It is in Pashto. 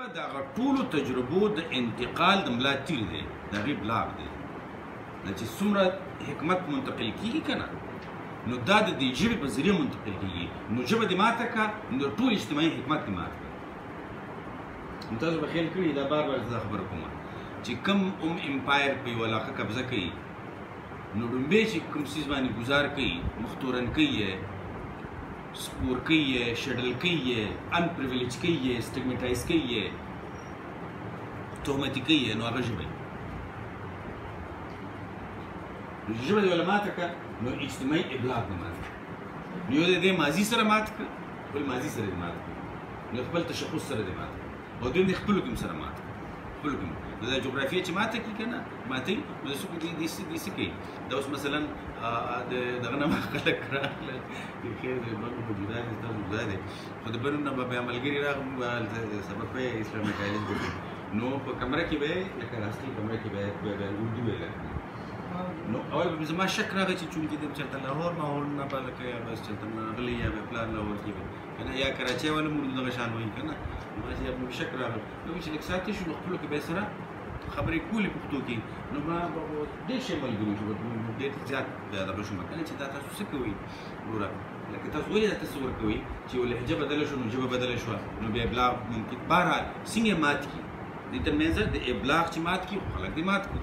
ژبه د هغه ټولو تجربو د انتقال د ملا تیر دی، د هغې بلاغ دی. دا چې څومره حکمت منتقل کېږي که نه، نو دا د دې ژبې په ذریعه منتقل کېږي. نو ژبه دې ماته کړه، نو ټول اجتماعي حکمت دې مات کړه. نو تاسو به خیال کړي دا بار زه خبره کومه چې کوم امپایر په یوه علاقه قبضه کوي، نو ډومبی چې کوم څیز باندې ګزار کوي، مختورن کوي یې، سپور کوي یې، شډل کوي یې، ان پریویلیج کوي یې، سټیګمیټایز کوي یې، تهمتي کوي یې، نو هغه ژبه نو ژبه دې وله ماته کړه، نو اجتماعي ابلاغ دې مات کړه. نو یو دې ماضي سره مات کړه، خپل ماضي سره دې مات کړه، نو خپل تشخص سره دې مات کړه، او دویم دې خپلو کوم سره مات کړه. خپلو کوم د جغرافیه چې ماته کړي که نه ماتوي، نو د څوک دې څه کوي. دا اوس مثلا د دغه نه خلک راغله خیر دی بل خو جدا دی، تاسو جدا دی، خو د بلو نه به بیا ملګري راغلل سبق به یې اسلامي کالج وکړي، نو په کمره کې به یې لکه راستي کمره کې به یې اردو ویله. نو اول به زما شک راغی چې چونکې د چېرته لاهور ماحول نه به لکه یا بس چېرته راغلی یا به پلار لاهور کې وي که نه، یا کراچۍ والا مو دغه شان وایي که نه، نو داسې به شک راغلی. نو چې لږ ساعتې شو نو خپلو کې به یې سره خبرې کولې پښتو کې، نو ما ډېر شی ملګري شو، ډېر زیات دغه شوم که نه چې دا تاسو څه کوئ وروره، لکه تاسو ولې دا تصور کوئ چې یو لهجه بدله شوه نو ژبه بدله شوه نو بیا ابلاغ ممکن. بهرحال څنګه مات کړي دې تر منځ د ابلاغ چې مات کړي خو خلک دې مات کړي.